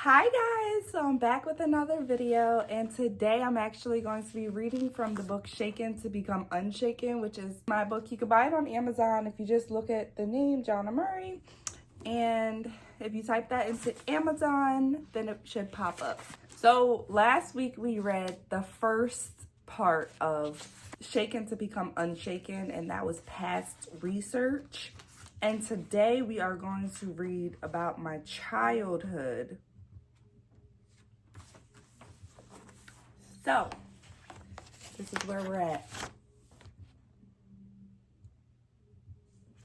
Hi guys, so I'm back with another video, and today I'm actually going to be reading from the book Shaken to Become Unshaken, which is my book. You can buy it on Amazon if you just look at the name, Johnna Murray, and if you type that into Amazon, then it should pop up. So last week we read the first part of Shaken to Become Unshaken, and that was past research. And today we are going to read about my childhood. So, this is where we're at.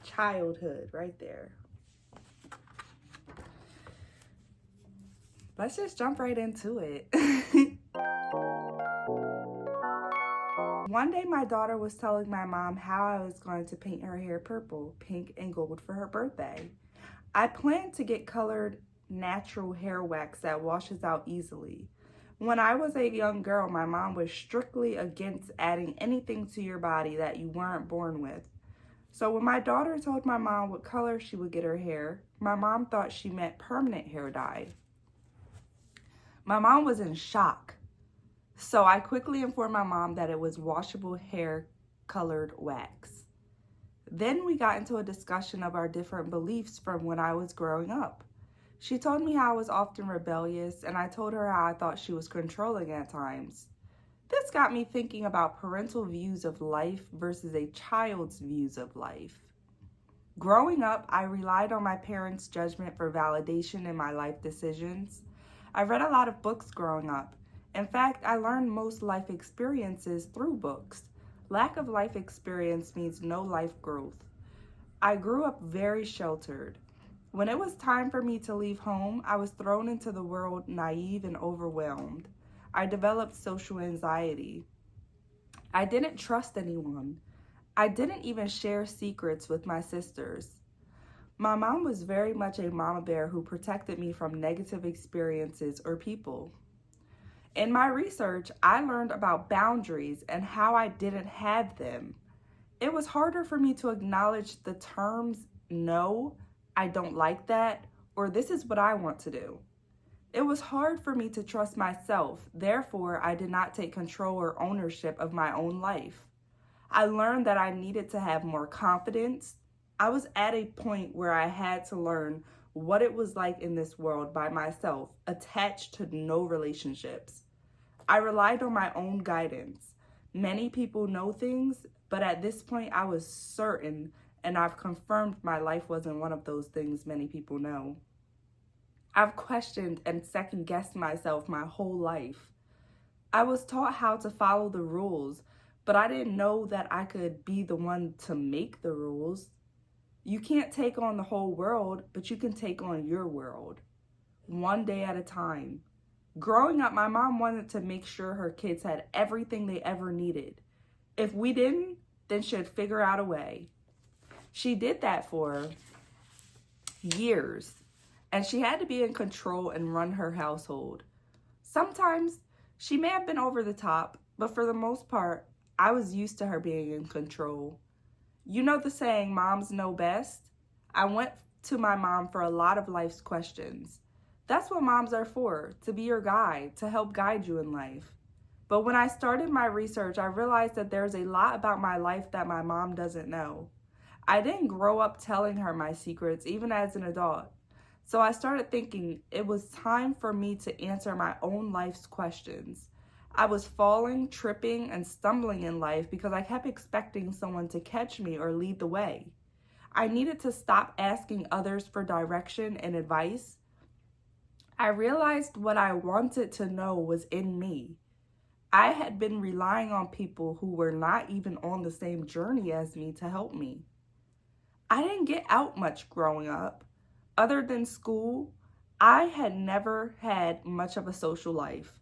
Childhood, right there. Let's just jump right into it. One day, my daughter was telling my mom how I was going to paint her hair purple, pink, and gold for her birthday. I planned to get colored natural hair wax that washes out easily. When I was a young girl, my mom was strictly against adding anything to your body that you weren't born with. So when my daughter told my mom what color she would get her hair, my mom thought she meant permanent hair dye. My mom was in shock. So I quickly informed my mom that it was washable hair colored wax. Then we got into a discussion of our different beliefs from when I was growing up. She told me how I was often rebellious, and I told her how I thought she was controlling at times. This got me thinking about parental views of life versus a child's views of life. Growing up, I relied on my parents' judgment for validation in my life decisions. I read a lot of books growing up. In fact, I learned most life experiences through books. Lack of life experience means no life growth. I grew up very sheltered. When it was time for me to leave home, I was thrown into the world naive and overwhelmed. I developed social anxiety. I didn't trust anyone. I didn't even share secrets with my sisters. My mom was very much a mama bear who protected me from negative experiences or people. In my research, I learned about boundaries and how I didn't have them. It was harder for me to acknowledge the terms no, I don't like that, or this is what I want to do. It was hard for me to trust myself, therefore I did not take control or ownership of my own life. I learned that I needed to have more confidence. I was at a point where I had to learn what it was like in this world by myself, attached to no relationships. I relied on my own guidance. Many people know things, but at this point I was certain, and I've confirmed my life wasn't one of those things many people know. I've questioned and second-guessed myself my whole life. I was taught how to follow the rules, but I didn't know that I could be the one to make the rules. You can't take on the whole world, but you can take on your world, one day at a time. Growing up, my mom wanted to make sure her kids had everything they ever needed. If we didn't, then she'd figure out a way. She did that for years, and she had to be in control and run her household. Sometimes she may have been over the top, but for the most part, I was used to her being in control. You know the saying, moms know best? I went to my mom for a lot of life's questions. That's what moms are for, to be your guide, to help guide you in life. But when I started my research, I realized that there's a lot about my life that my mom doesn't know. I didn't grow up telling her my secrets, even as an adult. So I started thinking it was time for me to answer my own life's questions. I was falling, tripping, and stumbling in life because I kept expecting someone to catch me or lead the way. I needed to stop asking others for direction and advice. I realized what I wanted to know was in me. I had been relying on people who were not even on the same journey as me to help me. I didn't get out much growing up. Other than school, I had never had much of a social life.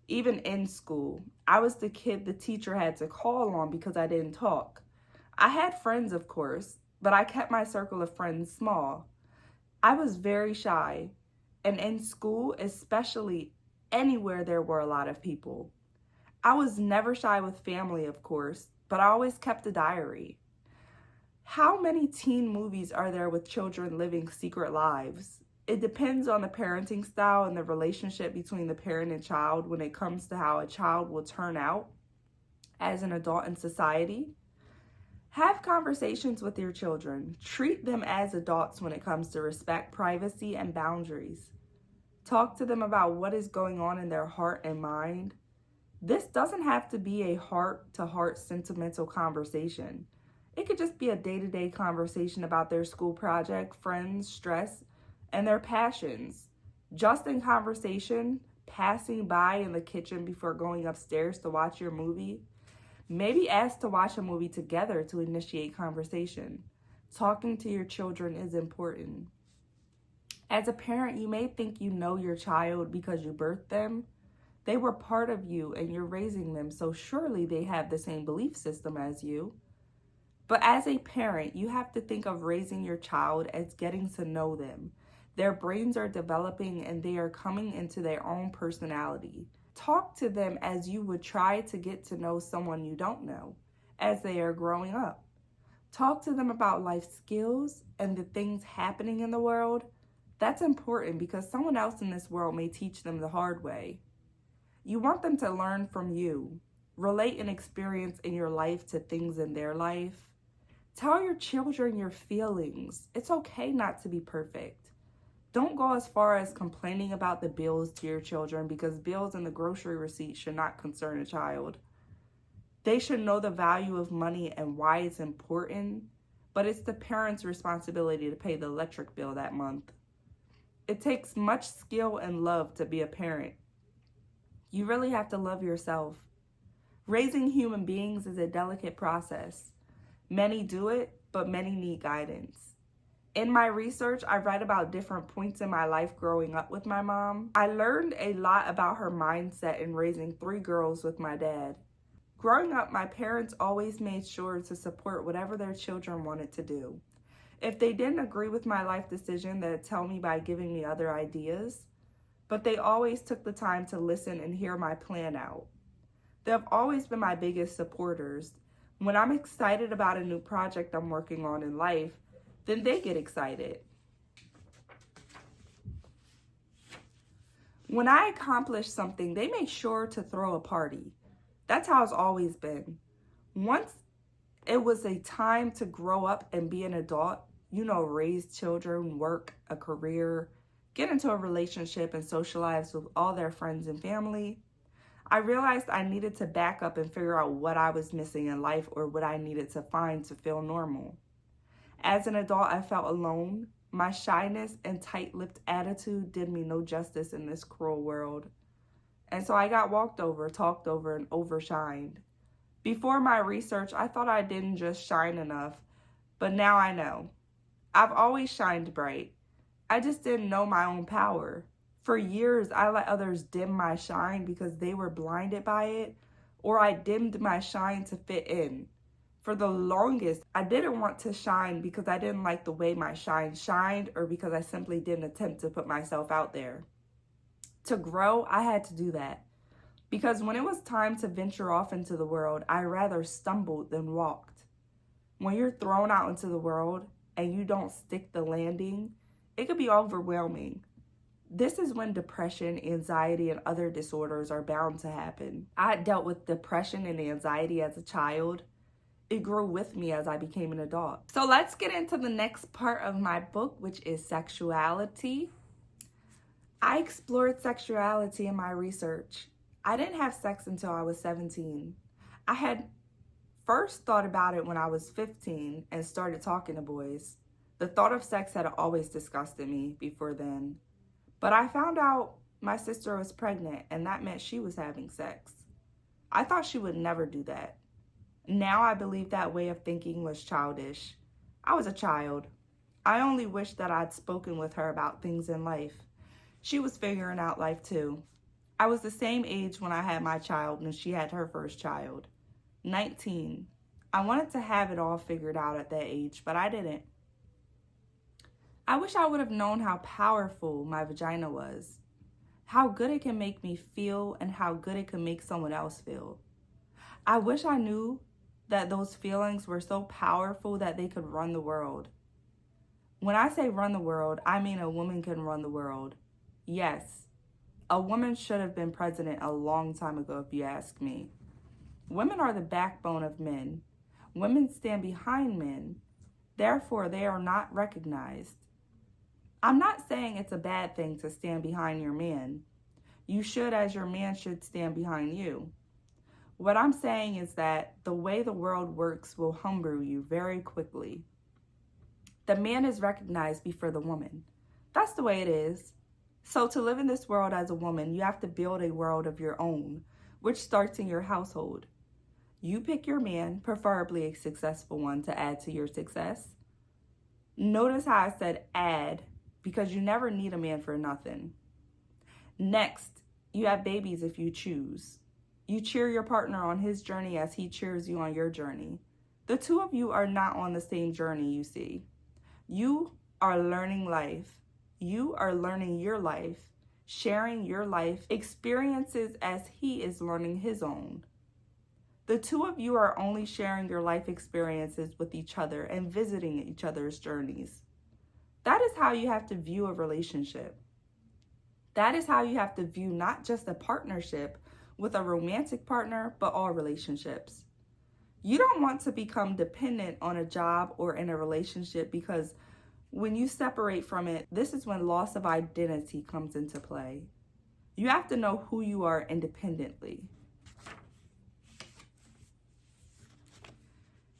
Even in school, I was the kid the teacher had to call on because I didn't talk. I had friends, of course, but I kept my circle of friends small. I was very shy, and in school, especially anywhere there were a lot of people. I was never shy with family, of course, but I always kept a diary. How many teen movies are there with children living secret lives? It depends on the parenting style and the relationship between the parent and child when it comes to how a child will turn out as an adult in society. Have conversations with your children. Treat them as adults when it comes to respect, privacy, and boundaries. Talk to them about what is going on in their heart and mind. This doesn't have to be a heart-to-heart sentimental conversation. It could just be a day-to-day conversation about their school project, friends, stress, and their passions. Just in conversation, passing by in the kitchen before going upstairs to watch your movie. Maybe ask to watch a movie together to initiate conversation. Talking to your children is important. As a parent, you may think you know your child because you birthed them. They were part of you and you're raising them, so surely they have the same belief system as you. But as a parent, you have to think of raising your child as getting to know them. Their brains are developing and they are coming into their own personality. Talk to them as you would try to get to know someone you don't know as they are growing up. Talk to them about life skills and the things happening in the world. That's important because someone else in this world may teach them the hard way. You want them to learn from you. Relate an experience in your life to things in their life. Tell your children your feelings. It's okay not to be perfect. Don't go as far as complaining about the bills to your children because bills and the grocery receipt should not concern a child. They should know the value of money and why it's important, but it's the parent's responsibility to pay the electric bill that month. It takes much skill and love to be a parent. You really have to love yourself. Raising human beings is a delicate process. Many do it, but many need guidance. In my research, I read about different points in my life growing up with my mom. I learned a lot about her mindset in raising 3 girls with my dad. Growing up, my parents always made sure to support whatever their children wanted to do. If they didn't agree with my life decision, they'd tell me by giving me other ideas. But they always took the time to listen and hear my plan out. They've always been my biggest supporters. When I'm excited about a new project I'm working on in life, then they get excited. When I accomplish something, they make sure to throw a party. That's how it's always been. Once it was a time to grow up and be an adult, raise children, work, a career, get into a relationship and socialize with all their friends and family, I realized I needed to back up and figure out what I was missing in life or what I needed to find to feel normal. As an adult, I felt alone. My shyness and tight-lipped attitude did me no justice in this cruel world. And so I got walked over, talked over, and overshined. Before my research, I thought I didn't just shine enough, but now I know. I've always shined bright. I just didn't know my own power. For years, I let others dim my shine because they were blinded by it, or I dimmed my shine to fit in. For the longest, I didn't want to shine because I didn't like the way my shine shined or because I simply didn't attempt to put myself out there. To grow, I had to do that. Because when it was time to venture off into the world, I rather stumbled than walked. When you're thrown out into the world and you don't stick the landing, it could be overwhelming. This is when depression, anxiety, and other disorders are bound to happen. I dealt with depression and anxiety as a child. It grew with me as I became an adult. So let's get into the next part of my book, which is sexuality. I explored sexuality in my research. I didn't have sex until I was 17. I had first thought about it when I was 15 and started talking to boys. The thought of sex had always disgusted me before then. But I found out my sister was pregnant and that meant she was having sex. I thought she would never do that. Now I believe that way of thinking was childish. I was a child. I only wish that I'd spoken with her about things in life. She was figuring out life too. I was the same age when I had my child and she had her first child. 19. I wanted to have it all figured out at that age, but I didn't. I wish I would have known how powerful my vagina was, how good it can make me feel, and how good it can make someone else feel. I wish I knew that those feelings were so powerful that they could run the world. When I say run the world, I mean a woman can run the world. Yes, a woman should have been president a long time ago, if you ask me. Women are the backbone of men. Women stand behind men. Therefore, they are not recognized. I'm not saying it's a bad thing to stand behind your man. You should, as your man should stand behind you. What I'm saying is that the way the world works will humble you very quickly. The man is recognized before the woman. That's the way it is. So to live in this world as a woman, you have to build a world of your own, which starts in your household. You pick your man, preferably a successful one, to add to your success. Notice how I said add, because you never need a man for nothing. Next, you have babies if you choose. You cheer your partner on his journey as he cheers you on your journey. The two of you are not on the same journey, you see. You are learning life. You are learning your life, sharing your life experiences as he is learning his own. The two of you are only sharing your life experiences with each other and visiting each other's journeys. That is how you have to view a relationship. That is how you have to view not just a partnership with a romantic partner, but all relationships. You don't want to become dependent on a job or in a relationship, because when you separate from it, this is when loss of identity comes into play. You have to know who you are independently.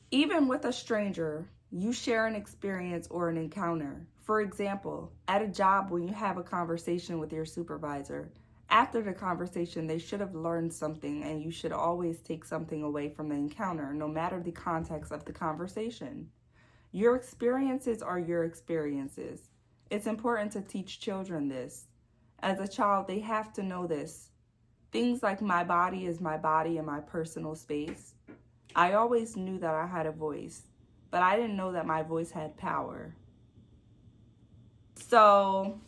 Even with a stranger, you share an experience or an encounter. For example, at a job, when you have a conversation with your supervisor, after the conversation, they should have learned something, and you should always take something away from the encounter, no matter the context of the conversation. Your experiences are your experiences. It's important to teach children this. As a child, they have to know this. Things like my body is my body and my personal space. I always knew that I had a voice, but I didn't know that my voice had power. So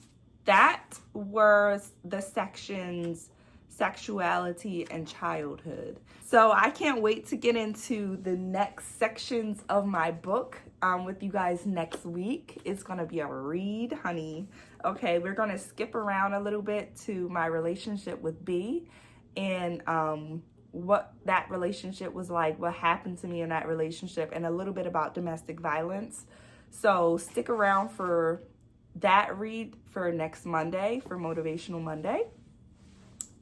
that was the sections sexuality and childhood. So I can't wait to get into the next sections of my book with you guys next week. It's gonna be a read, honey. Okay, we're gonna skip around a little bit to my relationship with B, and what that relationship was like, what happened to me in that relationship, and a little bit about domestic violence. So stick around for that read for next Monday, for Motivational Monday.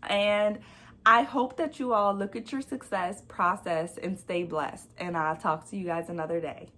And I hope that you all look at your success, process, and stay blessed. And I'll talk to you guys another day.